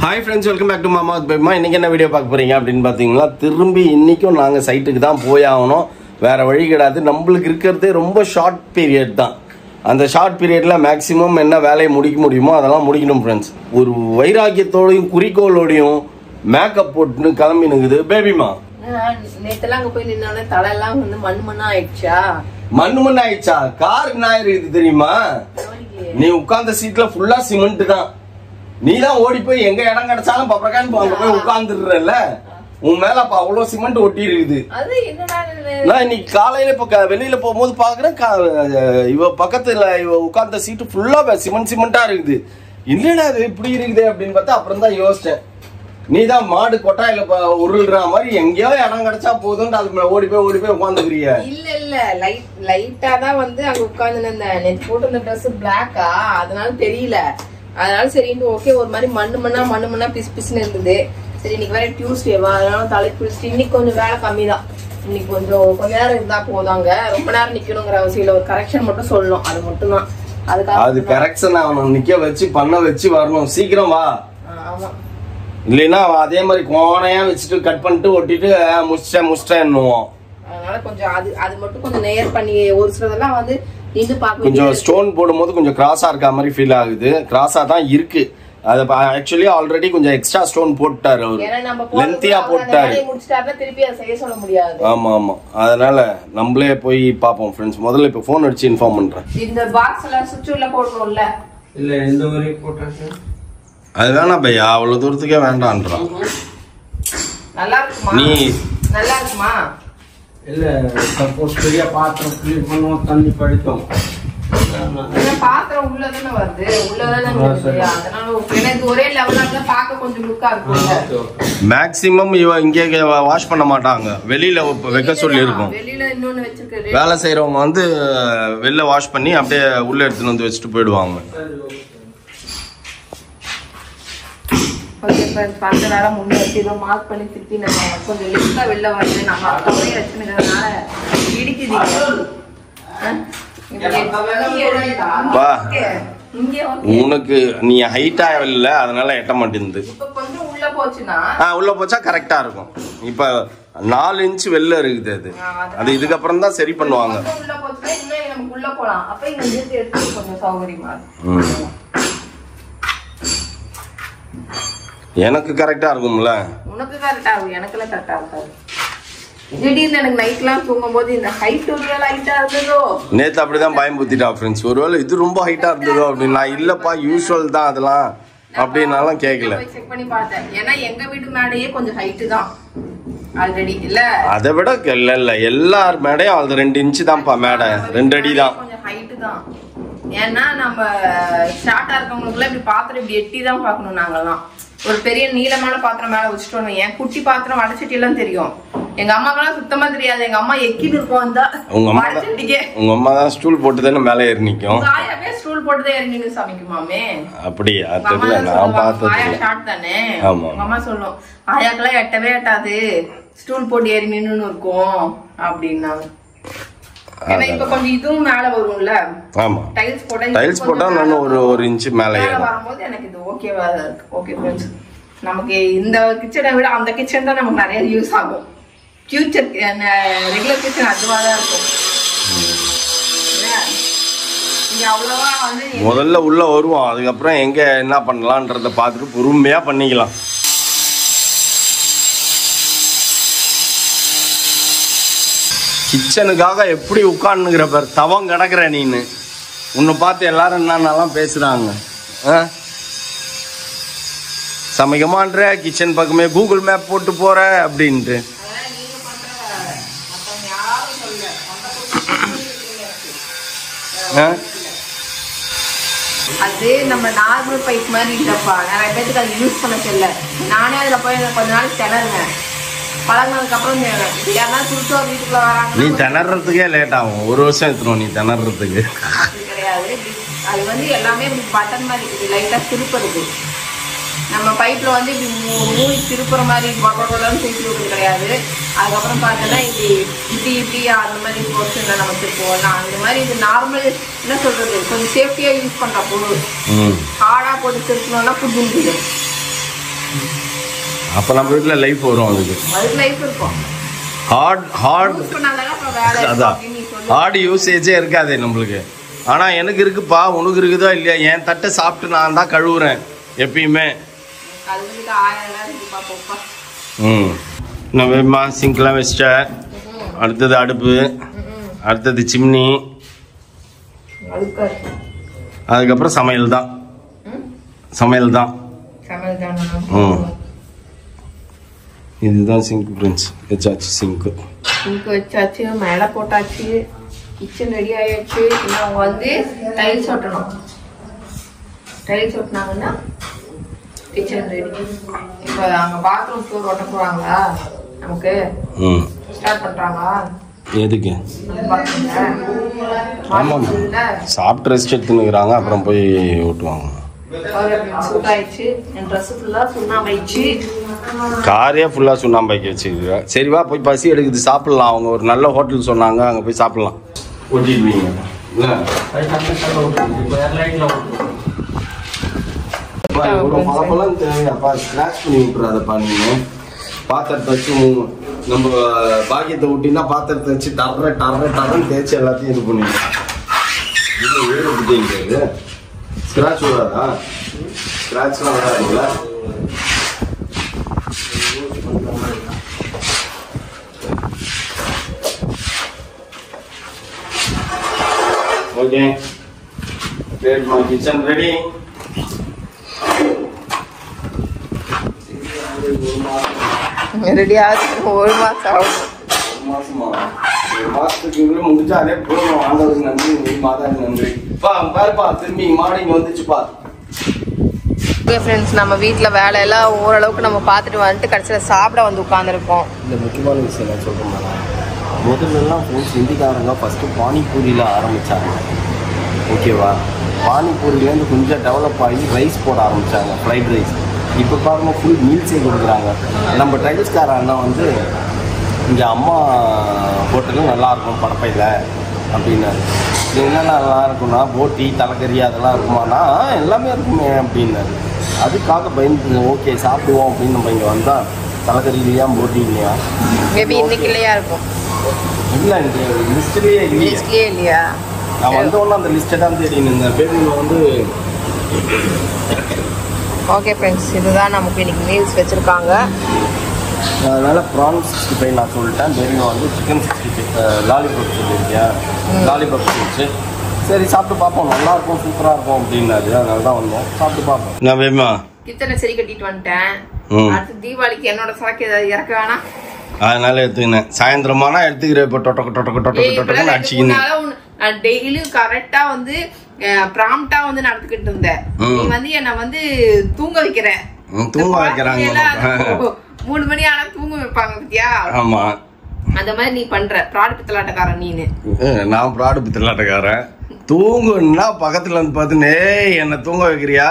Hi friends, welcome back to Mama with Baby. இன்னைக்கு என்ன video பார்க்க போறீங்க அப்படின்னு பாத்தீங்கன்னா திரும்பி இன்னைக்கும் நாங்க சைட்டுக்கு தான் போய் ஆகணும். வேற வழி கிடையாது. நம்மளுக்கு இருக்கிறதே ரொம்ப ஷார்ட் பீரியட் தான். அந்த ஷார்ட் பீரியட்ல மேக்ஸிமம் என்ன வேலையை முடிக்க முடியுமோ அதெல்லாம் முடிக்கணும் ஃப்ரெண்ட்ஸ். ஒரு வைராக்கியத்தோடையும் குறிக்கோளோடையும் மேக்கப் போட்டு கிளம்பி நிக்குது பேபிமா. நேத்தெல்லாம் அங்க போய் நின்னானே தலையெல்லாம் வந்து மண்ணா ஆயிடுச்சா? மண்ணு ஆயிடுச்சா? கார் என்ன இருக்குது தெரியுமா? நீ உட்கார்ந்த சீட்ல ஃபுல்லா சிமெண்ட் தான். நீ தான் ஓடி போய் எங்க இடம் கிடைச்சாலும் பப்பரக்கான்னு அங்க போய் உட்கார்ந்துடுறல. உன் மேல அப்ப அவ்வளவு சிமெண்ட் ஒட்டி இருக்குது. நான் இன்னைக்கு காலையில இப்ப வெளியில போகும்போது பாக்குறேன் இவ பக்கத்துல இவ உட்கார்ந்த சீட்டு ஃபுல்லா சிமெண்டா இருக்குது. இல்லடா அது இப்படி இருக்குது அப்படின்னு பார்த்தா அப்புறம் தான் யோசிச்சேன். நீதான் மாடு கொட்டாயில உருள்ற மாதிரி எங்கேயோ இடம் கிடைச்சா போதும் அதுக்கு ஓடி போய் உட்காந்துக்கிறிய. இல்ல லைட்டா தான் வந்து அங்க உட்கார்ந்து நேற்று போட்டு இந்த ட்ரெஸ் பிளாக்கா அதனால தெரியல. அதனால சரின்ட்டு ஓகே ஒரு மாதிரி மண்ணு பிசுன்னு இருந்தது. சரி இன்னைக்கு வேற டியூஸ்டேவா அதனால தலைக்கு குளிச்சுட்டு இன்னைக்கு கொஞ்சம் வேலை கம்மி தான். இன்னைக்கு கொஞ்சம் நேரம் இருந்தா போதாங்க. ரொம்ப நேரம் நிக்கணுங்கிற அவசியம் இல்ல. ஒரு கரெக்ஷன் மட்டும் சொல்லணும் அது மட்டும் தான். அது கரெக்ஷன் ஆகணும். நிக்க வச்சு பண்ண வச்சு வரணும். சீக்கிரம் வா. ஆமா இல்லைன்னா அதே மாதிரி கோணையா வச்சுட்டு கட் பண்ணிட்டு ஒட்டிட்டு முடிச்சிட்டேன்னுவோம். அதனால கொஞ்சம் அது மட்டும் கொஞ்சம் நேர் பண்ணி ஒரு சிலதெல்லாம் வந்து கொஞ்சம் ஸ்டோன் போடும்போது கொஞ்சம் கிராஸா இருக்க மாதிரி ஃபீல் ஆகுது. கிராஸா தான் இருக்கு. அது ஆக்சுவலி ஆல்ரெடி கொஞ்சம் எக்ஸ்ட்ரா ஸ்டோன் போட்டாரு. லென்த்தியா போட்டாரு. ஆமா அதனால நம்மளே போய் பாப்போம் ஃப்ரெண்ட்ஸ். முதல்ல இப்ப போன் அடிச்சு இன்ஃபார்ம் பண்றேன். இந்த பாக்ஸ்ல சுவிட்ச் உள்ள போடணும்ல. இல்ல எந்த வரை போட்டாச்சு அது வேணாம் பையா. அவ்வளவு தூரத்துக்கே வேண்டான்றான். நல்லா இருக்குமா? நல்லா இருக்குமா? இல்ல சப்போஸ் பெரிய பாத்திரம் கிளீன் பண்ணுவோம் தண்ணி படுத்தோம். பாத்திரம் உள்ளதானே வருது. உள்ளதானே அதனால எனக்கு ஒரே லெவலா தான் பார்க்க கொஞ்சம் லுக்கா இருக்கும். மேக்ஸிமம் இங்க வாஷ் பண்ண மாட்டாங்க. வெளியில வைக்க சொல்லி இருக்கும். வெளியில இன்னொன்னு வச்சிருக்கேன். வேலை செய்யறவங்க வந்து வெளில வாஷ் பண்ணி அப்படியே உள்ள எடுத்துட்டு வந்து வச்சுட்டு போயிடுவாங்க. பத்து நேரம் முன்னே வச்சு ஏதோ மார்க் பண்ணி திருப்பி நம்ம கொஞ்சம் லிஸ்டா வெளில வருது. நம்ம அப்படியே வச்சுக்கிறதுனால இடிக்குது. உனக்கு நீ ஹைட்டா இல்ல அதனால எட்ட மாட்டேங்குது. கொஞ்சம் உள்ள போச்சுன்னா உள்ள போச்சா கரெக்டா இருக்கும். இப்ப 4 இன்ச் வெளில இருக்குது. அது இதுக்கப்புறம் தான் சரி பண்ணுவாங்க. உள்ள போச்சுன்னா இன்னும் நமக்கு உள்ள போலாம். அப்ப இங்க நிறுத்தி எடுத்து கொஞ்சம் சௌகரியமா இருக்கும். எனக்கு கரெக்டா இருக்கும்ல. உனக்கு கரெக்டா இருக்கும். எனக்குலாம் கரெக்டா இருக்காது. திடீர்னு எனக்கு நைட்லாம் தூங்கும் போது இந்த ஹைட் ஒருவேளை ஹைட்டா இருந்ததோ. நேத்து அப்படிதான் பயம் புத்திட்டா ஃப்ரெண்ட்ஸ். ஒருவேளை இது ரொம்ப ஹைட்டா இருந்ததோ அப்படின்னு. நான் இல்லப்பா யூஸ்வல் தான் அதெல்லாம் அப்படின்னாலும் கேட்கல. செக் பண்ணி பார்த்தேன். ஏன்னா எங்க வீட்டு மேடையே கொஞ்சம் ஹைட்டு தான் ஆல்ரெடி. இல்ல அதை விட இல்ல எல்லார் மேடையும் அது 2 இன்ச்சு தான்ப்பா மேடை. 2 அடி தான். கொஞ்சம் ஹைட்டு தான். ஏன்னா நம்ம ஷார்ட்டா இருக்கவங்களுக்குலாம் இப்படி பாத்திரம் இப்படி எட்டி தான் பாக்கணும். நாங்கெல்லாம் ஒரு பெரிய நீளமான பாத்திரம் மேல வச்சுட்டோம். என் குட்டி பாத்திரம் வடச்சட்டி எல்லாம் தெரியும். எங்க அம்மாக்கெல்லாம் சுத்தமா தெரியாது. எங்க அம்மா எக்கிட்டு இருக்கும். உங்க அம்மா தான் ஸ்டூல் போட்டு தானே மேல ஏறி நிக்கும். காயாவே ஸ்டூல் போட்டு தான் ஏறி நின்னு சமைக்குமாமே. அப்படியா? தெரியல, நான் பார்த்தது ஷார்ட் தானே. உங்க அம்மா சொல்லும் ஆயாக்கெல்லாம் எட்டவே எட்டாது ஸ்டூல் போட்டு ஏறி நின்னு இருக்கும் அப்படின்னாங்க. ஏன்னா இப்ப கொஞ்சம் இதுவும் மேல வரும்ல. ஆமா டைல்ஸ் போட்டா நான் ஒரு இன்ச் மேல வரும்போது எனக்கு இது ஓகேவா இருக்கு. ஓகே ஃப்ரெண்ட்ஸ், நமக்கு இந்த கிச்சனை விட அந்த கிச்சன் தான் நமக்கு நிறைய யூஸ் ஆகும். ஃபியூச்சர் ரெகுலர் கிச்சன் அதுவா தான் இருக்கும். அவ்வளவா வந்து முதல்ல உள்ள வருவோம். அதுக்கப்புறம் எங்க என்ன பண்ணலாம்ன்றத பார்த்துட்டு பொறுமையா பண்ணிக்கலாம். கிச்சனுக்காக எப்படி உட்கார்ந்துங்கிற பேர் தவம் கிடக்குற நீனு. உன்னை பார்த்து எல்லாரும் என்னென்னலாம் பேசுறாங்க. சமைக்கமான்ற கிச்சன் பக்கமே கூகுள் மேப் போட்டு போற அப்படின்ட்டு. அது நம்ம நார்மல் பைப் மாதிரி இல்லப்பா. நிறைய பேருக்கு அது யூஸ் பண்ண தெரியல. நானே அதுல போய் கொஞ்ச நாள் திணறேன். பழகினதுக்கு அப்புறம் யாருன்னா சுருட்டோ வீட்டுக்குள்ள வராங்க. நீ திணறதுக்கே லேட் ஆகும். 1 வருஷம் எடுத்துரும் நீ திணறதுக்கு. அப்படி கிடையாது. அது வந்து எல்லாமே பட்டன் மாதிரி இருக்குது. லைட்டா திருப்புறது. நம்ம பைப்ல வந்து இப்படி மூடி திருப்புற மாதிரி பக்கம்லாம் தூக்கி விடுறது கிடையாது. அதுக்கப்புறம் பார்த்தோன்னா இப்படி அந்த மாதிரி போர்ஷன்ல நம்ம திருப்போம். அந்த மாதிரி இது நார்மல் என்ன சொல்றது கொஞ்சம் சேஃப்டியா யூஸ் பண்ற பொருள். ஹார்டா போட்டு திருப்பணும்னா புடிஞ்சிருக்குது. அப்போ நம்ம வீட்டில் லைஃப் வரும் அதுக்கு. லைஃப் இருக்கும். ஹார்ட் அதான் ஹார்ட் யூசேஜே இருக்காது நம்மளுக்கு. ஆனால் எனக்கு இருக்குப்பா, உனக்கு இருக்குதா இல்லையா? என் தட்டை சாப்பிட்டு நான் தான் கழுவுறேன் எப்பயுமே. நம்ம சிங்க்லாம் வச்சிட்டேன். அடுத்தது அடுப்பு, அடுத்தது சிம்னி, அதுக்கப்புறம் சமையல் தான். இதுதான் சிங்க் ஃப்ரெண்ட்ஸ். வச்சாச்சு சிங்க் வச்சாச்சு, மேலே போட்டாச்சு, கிச்சன் ரெடி ஆயாச்சு. அவங்க வந்து டைல்ஸ் ஒட்டணும். டைல்ஸ் ஒட்டினாங்கன்னா கிச்சன் ரெடி. இப்போ அங்கே பாத்ரூம் ஃப்ளோர் ஒட்ட போகிறாங்களா? நமக்கு ஸ்டார்ட் பண்ணுறாங்களா? எதுக்கு? ஆமாம், சாப்பிட்டு ரெஸ்ட் எடுத்துன்னுக்குறாங்க, அப்புறம் போய் ஓட்டுவாங்க. காரே ஃபுல்லாக சுண்ணாம்பு வைக்க வச்சுருக்கா. சரி வா போய் பசி எடுக்குது, சாப்பிட்லாம். அவங்க ஒரு நல்ல ஹோட்டல் சொன்னாங்க, அங்கே போய் சாப்பிட்லாம். ஓட்டிடுவீங்க பழப்பெல்லாம் தேவையாப்பா? ஸ்க்ராட்ச் பண்ணி விட்டுறாதப்பா. நீங்கள் பாத்திரத்தை வச்சு நம்ம பாக்கியத்தை ஊட்டினா பாத்திரத்தை வச்சு டர்றன்னு தேய்ச்சி எல்லாத்தையும் இது பண்ணிடுவோம். இது ஸ்க்ராட்ச் வராதா? ஸ்க்ராட்ச்லாம் வராதுங்களா? Okay, kitchen ready. ரெடி ஆச்சு. ஒரு மாசம் ஆகும். மாசத்துக்கு முடிஞ்சா அதே போதும். ஆண்டவருக்கு நன்றி, மாதாவுக்கு நன்றி. பாருப்பா, திரும்பி மாடி இங்க வந்துச்சுப்பா. ஓகே ஃப்ரெண்ட்ஸ், நம்ம வீட்டில் வேலையெல்லாம் ஓரளவுக்கு நம்ம பார்த்துட்டு வந்துட்டு கடைசியில் சாப்பிட வந்து உட்காந்துருக்கோம். இந்த முக்கியமான விஷயம் நான் சொல்கிறேன். முதல்லலாம் போச்சு ஹிந்திக்காரங்க ஃபஸ்ட்டு பானிபூரியில் ஆரம்பித்தாங்க. ஓகேவா? பானிபூரிலேருந்து கொஞ்சம் டெவலப் ஆகி ரைஸ் போட ஆரம்பித்தாங்க, ஃப்ரைட் ரைஸ். இப்போ பாருங்கள் ஃபுல் மீல்ஸே கொடுக்குறாங்க. நம்ம டைல்ஸ்கார அண்ணா வந்து இங்கே அம்மா ஹோட்டலும் நல்லாயிருக்கும் படப்பையில் அப்படின்னாரு. என்னென்ன நல்லா இருக்குன்னா போட்டி, தலைக்கறி அதெல்லாம் இருக்குமானா எல்லாமே இருக்குமே அப்படின்னாரு. அதுக்காக பயந்து ஓகே சாப்பிடுவோம் அப்படின்னு நம்ம இங்கே வந்தால் தலைக்கறி இல்லையா, போட்டி இல்லையா, மேபி இன்னைக்கு இல்லையா இருக்கும். இல்லை, எனக்கு லிஸ்ட்லேயே இல்லையா? நான் வந்தோன்னா அந்த லிஸ்ட்டை தான் தெரியும். இந்த பேருந்தில் வந்து ஓகே ஃப்ரெண்ட்ஸ், இதுதான் நமக்கு இன்னைக்கு மீல்ஸ் வச்சுருக்காங்க. அதனால் ப்ரான் 65 நான் சொல்லிட்டேன். பேருங்க வந்து சிக்கன் 65 லாலிபாப் சொல்லியிருக்கேன். லாலிபாப் சொல்லிச்சு. சரி சாப்பிட்டு பார்ப்போம், நல்லாயிருக்கும், சூப்பராக இருக்கும் அப்படின்னாரு. அதனால தான் வந்தோம், சாப்பிட்டு பார்ப்போம். நான் வேமா கிச்சனை சரி கட்டிட்டு வந்துட்டேன். அடுத்து தீபாவளிக்கு என்னோட சரக்கு ஏதாவது இறக்க வேணாம், அதனால எடுத்துக்கினேன். சாயந்தரமானா எடுத்துக்கிறேன். இப்போ டொட்டக்கு அடிச்சுக்கினேன். டெய்லியும் கரெக்டா வந்து ப்ராம்ப்டா வந்து நடந்துக்கிட்டு இருந்தேன். நீ வந்து என்ன வந்து தூங்க வைக்கிறேன். தூங்க வைக்கிறாங்க. 3 மணி ஆனா தூங்க வைப்பாங்க பத்தியா? ஆமா, அந்த மாதிரி நீ பண்ற. ப்ராடு பித்தலாட்டக்காரன் நீனு. நான் ப்ராடு பித்தலாட்டக்காரன். தூங்குன்னா பக்கத்துல வந்து பார்த்துன்னு என்ன தூங்க வைக்கிறியா,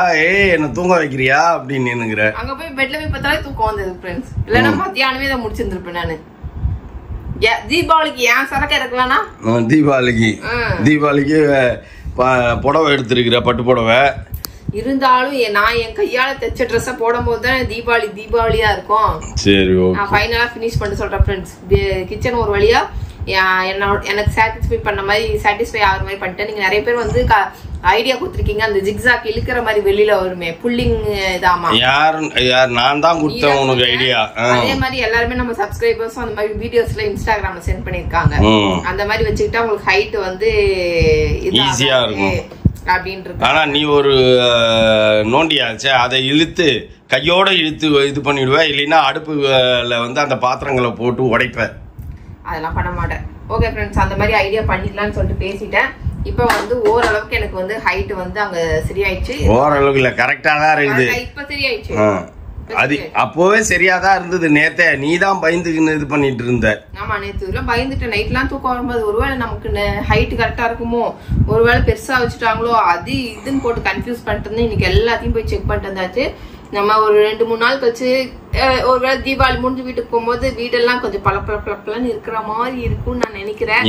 என்ன தூங்க வைக்கிறியா அப்படின்னு நின்னுங்கிற. அங்க போய் பெட்ல போய் பார்த்தாலே தூக்கம் வந்தது ஃப்ரெண்ட்ஸ். இல்லைன்னா மத்தியானமே இதை முடிச்சிருந்திருப்பேன் நானு. தீபாவளிக்கு ஏன் சரக்கு இறக்கலானா? தீபாவளிக்கு புடவை எடுத்திருக்கிற, பட்டு புடவை. இருந்தாலும் நான் என் கையால தைச்ச ட்ரெஸ்ஸை போடும் போது தான் தீபாவளியா இருக்கும். சரி, நான் ஃபைனலா ஃபினிஷ் பண்ணி சொல்றேன் ஃப்ரெண்ட்ஸ். கிச்சன் ஒரு வழியா எனக்கு சாட்டிஸ்ஃபை பண்ண மாதிரி, சாட்டிஸ்ஃபை ஆகிற மாதிரி பண்ணிட்டேன். நீங்க நிறைய பேர் வந்து ஐடியா கொடுத்துருக்கீங்க, அந்த ஜிக்ஸாக் இழுக்கிற மாதிரி வெளியில வருமே, புல்லிங் இதாமா. யார் நான் தான் கொடுத்தேன் உனக்கு ஐடியா. அதே மாதிரி எல்லாருமே நம்ம சப்ஸ்கிரைபர்ஸ் அந்த மாதிரி வீடியோஸ்ல இன்ஸ்டாகிராம்ல சென்ட் பண்ணிருக்காங்க. அந்த மாதிரி வச்சுக்கிட்டா உங்களுக்கு ஹைட் வந்து ஈஸியா இருக்கும் அப்படின்றது. ஆனா நீ ஒரு நோண்டியாச்சு, அதை இழுத்து கையோட இழுத்து இது பண்ணிடுவேன். இல்லைன்னா அடுப்புல வந்து அந்த பாத்திரங்களை போட்டு உடைப்பேன். அதெல்லாம் பண்ண மாட்டேன். ஓகே ஃப்ரெண்ட்ஸ், அந்த மாதிரி ஐடியா பண்ணிக்கலாம்னு சொல்லிட்டு பேசிட்டேன். இப்போ வந்து ஓரளவுக்கு எனக்கு வந்து ஹைட் வந்து அங்க சரியாயிடுச்சு. ஓரளவுக்கு இல்ல, கரெக்டா தான் இருக்குது. இப்ப சரியாயிடுச்சு. அது அப்போவே சரியாதான் இருந்தது. நேத்தே நீ தான் பயந்துக்குன்னு இது பண்ணிட்டு இருந்த. ஆமா, நேத்து எல்லாம் பயந்துட்டேன். நைட்லாம் தூக்கம் வரும்போது ஒருவேளை நமக்கு ஹைட் கரெக்டா இருக்குமோ, ஒருவேளை பெருசா வச்சுட்டாங்களோ, அது இதுன்னு போட்டு கன்ஃபியூஸ் பண்ணிட்டு இருந்தேன். இன்னைக்கு எல்லாத்தையும் போய் செக் பண்ணிட்டு வந்தாச்சு. நம்ம ஒரு 2-3 நாள் கழிச்சு ஒருவேளை தீபாவளி முடிஞ்சு வீட்டுக்கு போகும்போது வீடெல்லாம் கொஞ்சம் பளபளன்னு இருக்கிற மாதிரி இருக்கும்னு நான் நினைக்கிறேன்.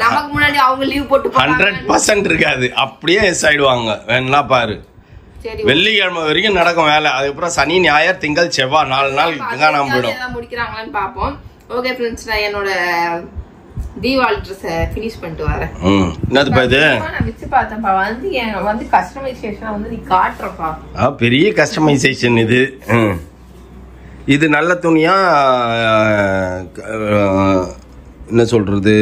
நமக்கு முன்னாடி அவங்க லீவ் போட்டு 100% இருக்காது, அப்படியே எஸ் ஆயிடுவாங்க. வேணா பாரு, சரி வெள்ளிக்கிழமை வரைக்கும் நடக்கும் வேலை. அதுக்கப்புறம் சனி ஞாயிறு திங்கள் செவ்வாய் 4 நாள் காணாம போயிடும். முடிக்கிறாங்களான்னு பாப்போம். ஓகே ஃப்ரெண்ட்ஸ், நான் என்னோட தீபாவளி ட்ரெஸ் ஃபினிஷ் பண்ணிட்டு வரேன். என்னதுப்பா இது? நான் வச்சு பார்த்தேன்ப்பா. வந்து கஸ்டமைசேஷன் வந்து நீ காட்டுறப்பா. பெரிய கஸ்டமைசேஷன் இது. இது நல்ல துணியா, என்ன சொல்றது,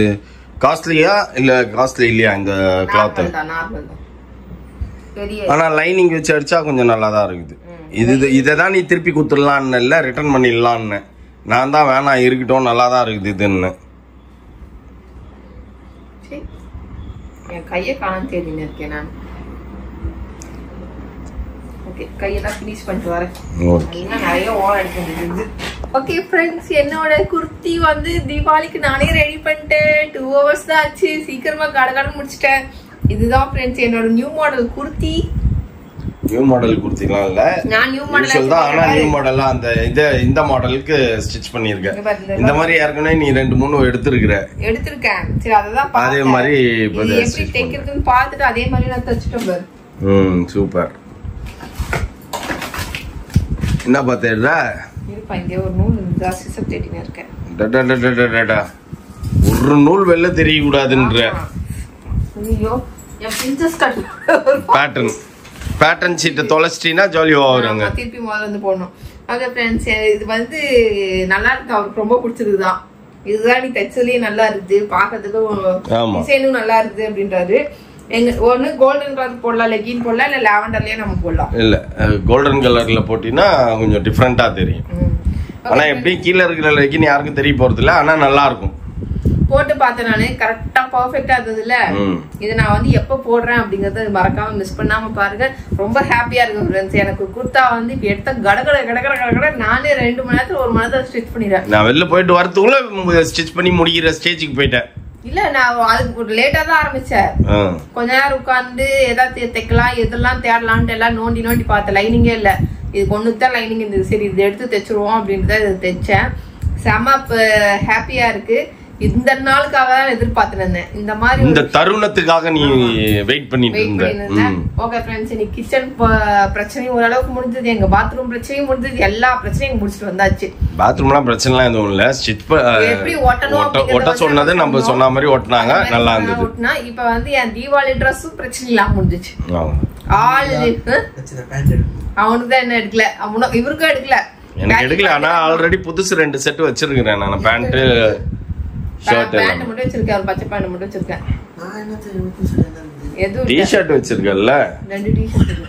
காஸ்ட்லியா இல்ல காஸ்ட்லி இல்லையா இந்த கிளாத்? ஆனா லைனிங் வச்சு அடிச்சா கொஞ்சம் நல்லா தான் இருக்குது. இதான் நீ திருப்பி குத்துடலான்னு இல்ல, ரிட்டர்ன் பண்ணிடலான்னு. நான் தான் வேணாம் இருக்கட்டும், நல்லா தான் இருக்குது இதுன்னு. என் கையை காண தேடின்னு இருக்கேன் நான். ஓகே, கையெல்லாம் ஃபினிஷ் பண்ணிட்டு வரேன். நிறைய ஓன் அடிக்கிறது. ஓகே ஃப்ரெண்ட்ஸ், என்னோட குர்த்தி வந்து தீபாவளிக்கு நானே ரெடி பண்ணிட்டேன். 2 hours தான் ஆச்சு. சீக்கிரமா கடகடன்னு முடிச்சிட்டேன். இதுதான் ஃப்ரெண்ட்ஸ் என்னோட new model kurti. New model குர்த்திலாம் இல்ல, நான் நியூ மாடல் தான். ஆனா நியூ மாடலா அந்த இந்த மாடலுக்கு ஸ்டிட்ச் பண்ணிருக்கேன். இந்த மாதிரி ஏற்கனவே நீ 2-3 எடுத்திருக்கேன். சரி, அததான் அதே மாதிரி எப்படி தைக்கிறதுன்னு பார்த்துட்டு அதே மாதிரி நான் தச்சிட்டேன் பாரு. சூப்பர். என்ன பார்த்தேடா? இருப்பா, இங்க ஒரு நூல் இருந்தா சிசப் தேடினே இருக்கேன். ஒரு நூல் வெள்ள தெரிய கூடாதுன்ற. ஐயோ, என் பிரின்சஸ் கட் பேட்டர்ன் சீட்டை தொலைச்சிட்டீங்கன்னா ஜாலியா வருவாங்க. திருப்பி முதல்ல வந்து போடணும். ஓகே ஃப்ரெண்ட்ஸ், இது வந்து நல்லா இருக்கு. அவருக்கு ரொம்ப பிடிச்சிருக்குதான். இதுதான் நீ தைச்சதுலயே நல்லா இருக்குது, பாக்கிறதுக்கும் டிசைனும் நல்லா இருக்குது அப்படின்றாரு. ஒண்ணு கோல்டன் கலர் போடலாம், லெகின் போடலாம், இல்ல லாவெண்டர்லயே நம்ம போடலாம். இல்ல கோல்டன் கலர்ல போட்டீங்கன்னா கொஞ்சம் டிஃபரெண்டா தெரியும். ஆனா எப்படி கீழே இருக்கிற லெகின் யாருக்கும் தெரிய போறது இல்ல, ஆனா நல்லா இருக்கும். போட்டு பார்த்தேன் நானு, கரெக்டா பர்ஃபெக்டா இருந்தது இல்ல. இது நான் வந்து எப்ப போடுறேன் அப்படிங்கறத மறக்காம மிஸ் பண்ணாம பாருங்க. ரொம்ப ஹாப்பியா இருக்கு ஃப்ரெண்ட்ஸ். எனக்கு குர்த்தா வந்து இப்ப எடுத்த கடகட நானே 2 மணி நேரத்துல 1 மணி நேரத்துல ஸ்டிச் பண்ணிடுறேன். நான் வெளில போயிட்டு வரதுக்குள்ள ஸ்டிச் பண்ணி முடிக்கிற ஸ்டேஜுக்கு போயிட்டேன். இல்ல, நான் அதுக்கு லேட்டா தான் ஆரம்பிச்சேன். கொஞ்ச நேரம் உட்கார்ந்து ஏதாவது தைக்கலாம், எதெல்லாம் தேடலான்ட்டு எல்லாம் நோண்டி பார்த்தேன். லைனிங்கே இல்ல. இது ஒண்ணுதான் லைனிங் இருந்தது. சரி, இது எடுத்து தைச்சிருவோம் அப்படின்ட்டு இதை தைச்சேன். செம ஹாப்பியா இருக்கு. இந்த நாளுக்காக தான் எதிர்பார்த்திருந்தேன். இந்த மாதிரி இந்த தருணத்துக்காக நீ வெயிட் பண்ணிட்டு இருந்த. ஓகே ஃப்ரெண்ட்ஸ், இன்னைக்கு கிச்சன் பிரச்சனையும் ஓரளவுக்கு முடிஞ்சது. எங்க பாத்ரூம் பிரச்சனையும் முடிஞ்சது. எல்லா பிரச்சனையும் முடிச்சிட்டு வந்தாச்சு. பாத்ரூம்லாம் பிரச்சனைலாம் எதுவும் இல்ல. எப்படி ஒட்ட சொன்னது நம்ம சொன்ன மாதிரி ஒட்டினாங்க, நல்லா இருந்தது. ஒட்டினா இப்ப வந்து என் தீபாவளி ட்ரெஸ்ஸும் பிரச்சனை இல்லாம முடிஞ்சிச்சு. அவனுக்கு தான் என்ன எடுக்கல, இவருக்கும் எடுக்கல, எனக்கு எடுக்கல. ஆனா ஆல்ரெடி புதுசு 2 செட் வச்சிருக்கிறேன் நான். பேண்ட் மட்டும் வச்சிருக்கேன், பச்சை பேண்ட் மட்டும் வச்சிருக்கேன். டி-ஷர்ட் வச்சிருக்கல்ல, 2 டி-ஷர்ட்.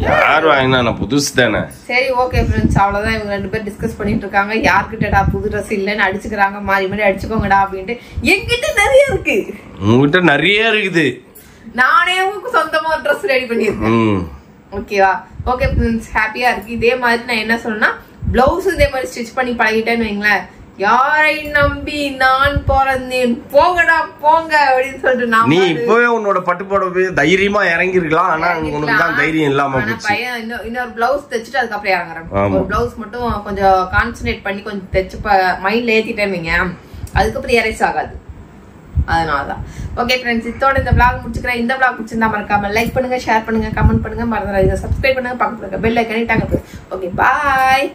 யார் வாங்கினா? நான் புதுசு தானே. சரி, ஓகே ஃப்ரெண்ட்ஸ், அவ்வளவுதான். இவங்க 2 பேர் டிஸ்கஸ் பண்ணிட்டு இருக்காங்க. யார்கிட்டடா புது ட்ரெஸ் இல்லன்னு அடிச்சுக்கிறாங்க, மாறி மாறி அடிச்சுக்கோங்கடா அப்படின்ட்டு. என்கிட்ட நிறைய இருக்கு. உங்ககிட்ட நிறைய இருக்குது. நானே உங்களுக்கு சொந்தமா ட்ரெஸ் ரெடி பண்ணிருக்கேன். ஓகேவா? ஓகே ஃப்ரெண்ட்ஸ், ஹாப்பியா இருக்கு. இதே மாதிரி நான் என்ன சொன்னா, பிளவுஸ் இதே மாதிரி ஸ்டிச் பண்ணி பழகிட்டேன்னு வைங்களேன். யாரை நம்பி நான் பிறந்தேன், போங்கடா போங்க அப்படின்னு சொல்லிட்டு நீ இப்பவே உன்னோட பட்டு போட தைரியமா இறங்கி இருக்கலாம். ஆனா உனக்கு தான் தைரியம் இல்லாம பையன் இன்னொரு பிளவுஸ் தைச்சிட்டு அதுக்கப்புறம் இறங்குறேன். ஒரு பிளவுஸ் மட்டும் கொஞ்சம் கான்சன்ட்ரேட் பண்ணி கொஞ்சம் தைச்சு மைண்ட்ல ஏத்திட்டேன். அதுக்கப்புறம் எரேஸ் ஆகாது. அதனாலதான். ஓகே ஃப்ரெண்ட்ஸ், இதோட இந்த vlog முடிச்சுக்கிறேன். இந்த vlog பிடிச்சிருந்தா மறக்காம லைக் பண்ணுங்க, ஷேர் பண்ணுங்க, கமெண்ட் பண்ணுங்க, மறந்துடாதீங்க சப்ஸ்கிரைப் பண்ணுங்க, பக்கத்துல இருக்க பெல் ஐகானை டாங்க. ஓகே, பாய்.